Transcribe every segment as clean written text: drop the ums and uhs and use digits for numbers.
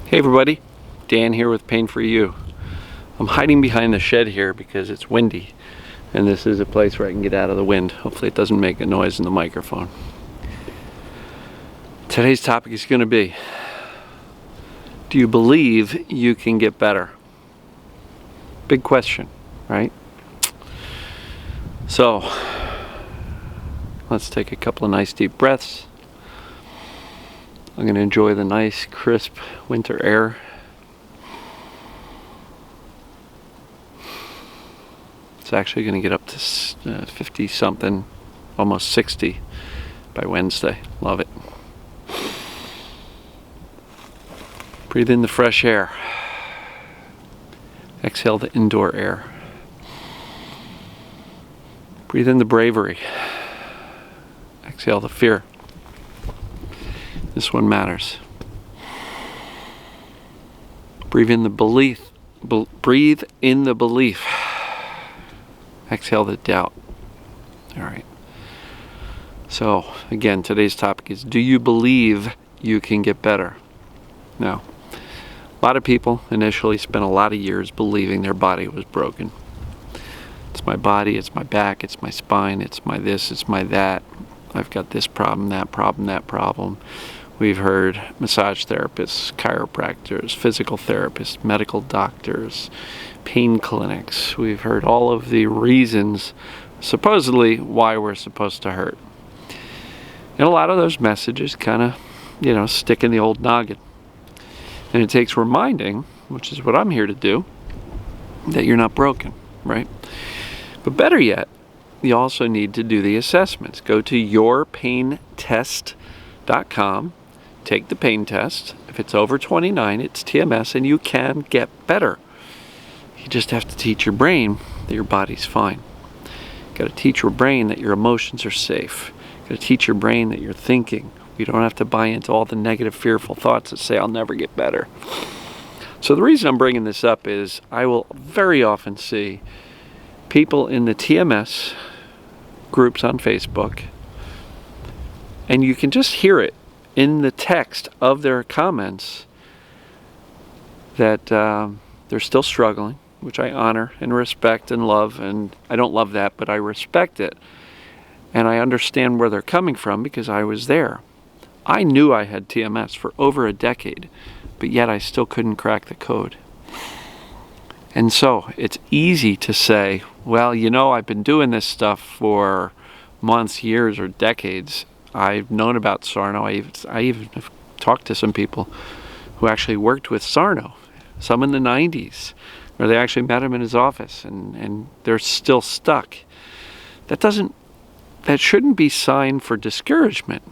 Hey everybody, Dan here with Pain for You. I'm hiding behind the shed here because it's windy and this is a place where I can get out of the wind. Hopefully it doesn't make a noise in the microphone. Today's topic is going to be, do you believe you can get better? Big question, right? So, let's take a couple of nice deep breaths. I'm going to enjoy the nice, crisp winter air. It's actually going to get up to 50 something, almost 60 by Wednesday. Love it. Breathe in the fresh air. Exhale the indoor air. Breathe in the bravery. Exhale the fear. This one matters. Breathe in the belief. Breathe in the belief. Exhale the doubt. All right. So, again, today's topic is, do you believe you can get better? Now, a lot of people initially spent a lot of years believing their body was broken. It's my body, it's my back, it's my spine, it's my this, it's my that. I've got this problem, that problem, that problem. We've heard massage therapists, chiropractors, physical therapists, medical doctors, pain clinics. We've heard all of the reasons, supposedly, why we're supposed to hurt. And a lot of those messages kind of, stick in the old noggin. And it takes reminding, which is what I'm here to do, that you're not broken, right? But better yet, you also need to do the assessments. Go to yourpaintest.com. Take the pain test. If it's over 29, it's TMS, and you can get better. You just have to teach your brain that your body's fine. You got to teach your brain that your emotions are safe. You got to teach your brain that you're thinking. You don't have to buy into all the negative, fearful thoughts that say, I'll never get better. So the reason I'm bringing this up is I will very often see people in the TMS groups on Facebook, and you can just hear it in the text of their comments that they're still struggling, which I honor and respect and love, and I don't love that, but I respect it. And I understand where they're coming from because I was there. I knew I had TMS for over a decade, but yet I still couldn't crack the code. And so it's easy to say, well, I've been doing this stuff for months, years, or decades. I've known about Sarno. I even have talked to some people who actually worked with Sarno, some in the 90s, where they actually met him in his office, and they're still stuck. That shouldn't be sign for discouragement.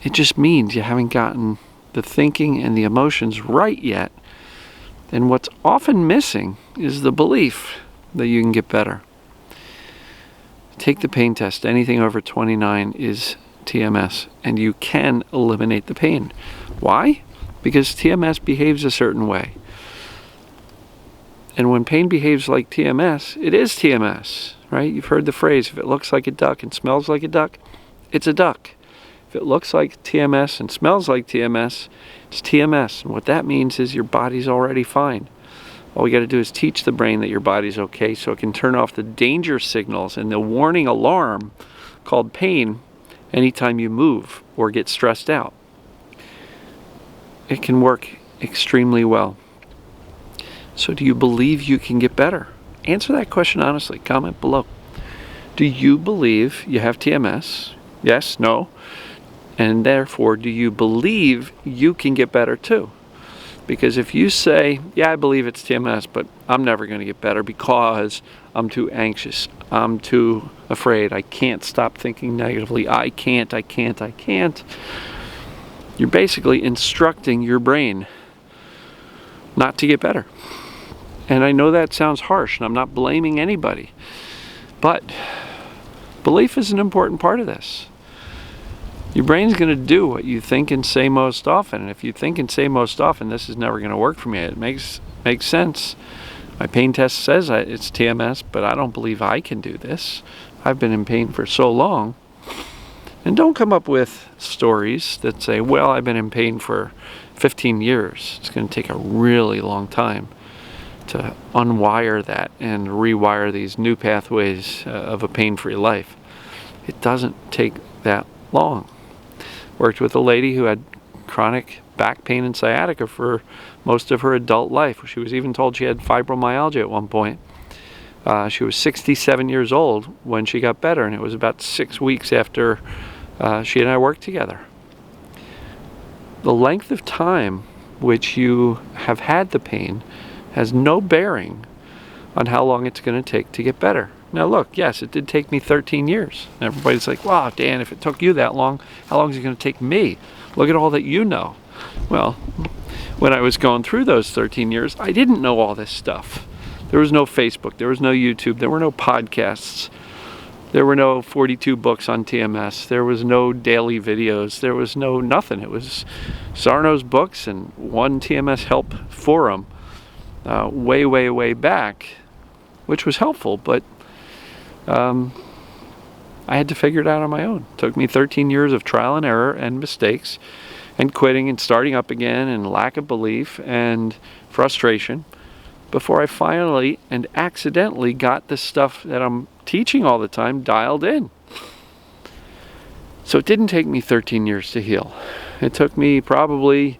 It just means you haven't gotten the thinking and the emotions right yet. And what's often missing is the belief that you can get better. Take the pain test. Anything over 29 is TMS, and you can eliminate the pain. Why? Because TMS behaves a certain way. And when pain behaves like TMS, it is TMS, right? You've heard the phrase, if it looks like a duck and smells like a duck, it's a duck. If it looks like TMS and smells like TMS, it's TMS. And what that means is your body's already fine. All we got to do is teach the brain that your body's okay so it can turn off the danger signals and the warning alarm called pain anytime you move or get stressed out. It can work extremely well. So do you believe you can get better? Answer that question honestly. Comment below. Do you believe you have TMS? Yes? No? And therefore, do you believe you can get better too? Because if you say, yeah, I believe it's TMS, but I'm never going to get better because I'm too anxious, I'm too afraid, I can't stop thinking negatively, I can't, you're basically instructing your brain not to get better. And I know that sounds harsh, and I'm not blaming anybody, but belief is an important part of this. Your brain's going to do what you think and say most often. And if you think and say most often, this is never going to work for me, it makes sense. My pain test says it's TMS, but I don't believe I can do this. I've been in pain for so long. And don't come up with stories that say, well, I've been in pain for 15 years. It's going to take a really long time to unwire that and rewire these new pathways of a pain-free life. It doesn't take that long. Worked with a lady who had chronic back pain and sciatica for most of her adult life. She was even told she had fibromyalgia at one point. She was 67 years old when she got better, and it was about 6 weeks after she and I worked together. The length of time which you have had the pain has no bearing on how long it's going to take to get better. Now look, yes, it did take me 13 years. Everybody's like, wow, Dan, if it took you that long, how long is it going to take me? Look at all that you know. Well, when I was going through those 13 years, I didn't know all this stuff. There was no Facebook, there was no YouTube, there were no podcasts, there were no 42 books on TMS, there was no daily videos, there was no nothing. It was Sarno's books and one TMS help forum way back, which was helpful, but I had to figure it out on my own. It took me 13 years of trial and error and mistakes and quitting and starting up again and lack of belief and frustration before I finally and accidentally got the stuff that I'm teaching all the time dialed in. So it didn't take me 13 years to heal. It took me probably,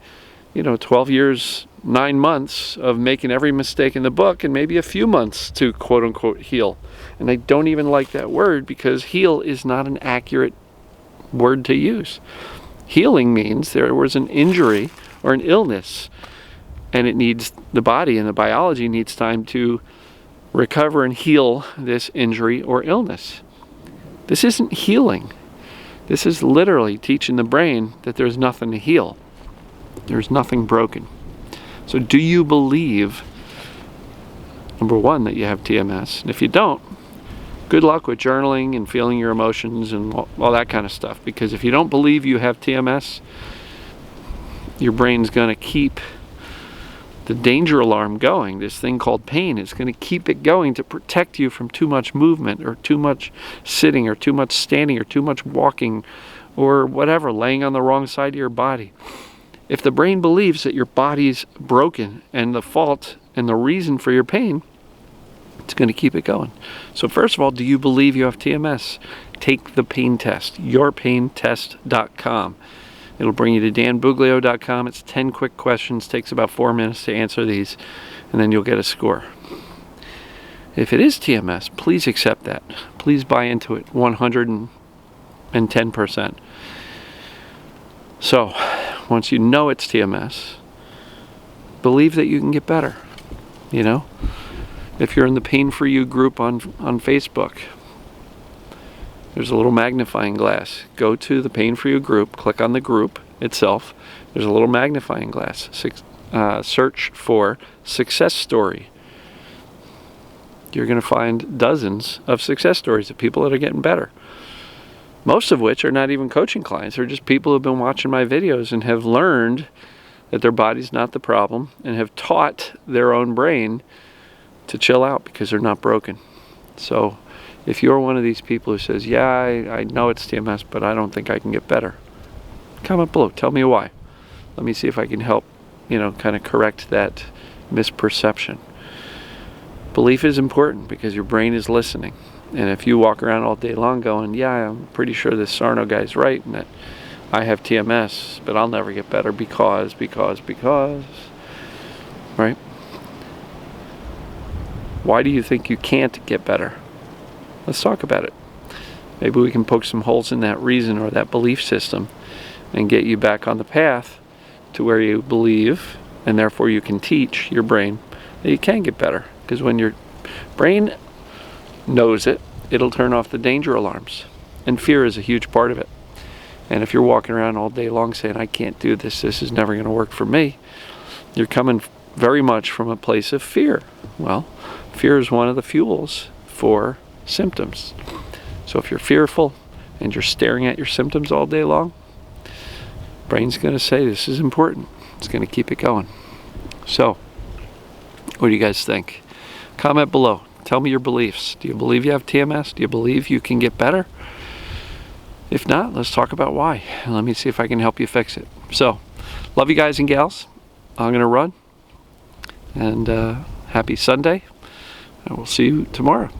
12 years, 9 months of making every mistake in the book and maybe a few months to quote unquote heal. And I don't even like that word because heal is not an accurate word to use. Healing means there was an injury or an illness, and it needs, the body and the biology needs time to recover and heal this injury or illness. This isn't healing. This is literally teaching the brain that there's nothing to heal. There's nothing broken. So do you believe, number one, that you have TMS? And if you don't, good luck with journaling and feeling your emotions and all that kind of stuff. Because if you don't believe you have TMS, your brain's going to keep the danger alarm going. This thing called pain is going to keep it going to protect you from too much movement or too much sitting or too much standing or too much walking or whatever, laying on the wrong side of your body. If the brain believes that your body's broken and the fault and the reason for your pain, it's going to keep it going. So first of all, do you believe you have TMS? Take the pain test, yourpaintest.com. It'll bring you to danbuglio.com. It's 10 quick questions, takes about 4 minutes to answer these, and then you'll get a score. If it is TMS, please accept that. Please buy into it 110%. So, once you know it's TMS, believe that you can get better. If you're in the Pain For You group on Facebook, there's a little magnifying glass. Go to the Pain For You group, click on the group itself. There's a little magnifying glass. Search for success story. You're going to find dozens of success stories of people that are getting better. Most of which are not even coaching clients. They're just people who've been watching my videos and have learned that their body's not the problem and have taught their own brain to chill out because they're not broken. So if you're one of these people who says, yeah, I know it's TMS, but I don't think I can get better, comment below. Tell me why. Let me see if I can help, kind of correct that misperception. Belief is important because your brain is listening. And if you walk around all day long going, yeah, I'm pretty sure this Sarno guy's right and that I have TMS, but I'll never get better because, right? Why do you think you can't get better? Let's talk about it. Maybe we can poke some holes in that reason or that belief system and get you back on the path to where you believe, and therefore you can teach your brain that you can get better. Because when your brain knows it, it'll turn off the danger alarms. And fear is a huge part of it. And if you're walking around all day long saying, I can't do this, this is never going to work for me, you're coming very much from a place of fear. Well, fear is one of the fuels for symptoms. So if you're fearful and you're staring at your symptoms all day long, brain's going to say this is important. It's going to keep it going. So, what do you guys think? Comment below. Tell me your beliefs. Do you believe you have TMS? Do you believe you can get better? If not, let's talk about why. Let me see if I can help you fix it. So, love you guys and gals. I'm going to run. And happy Sunday. I will see you tomorrow.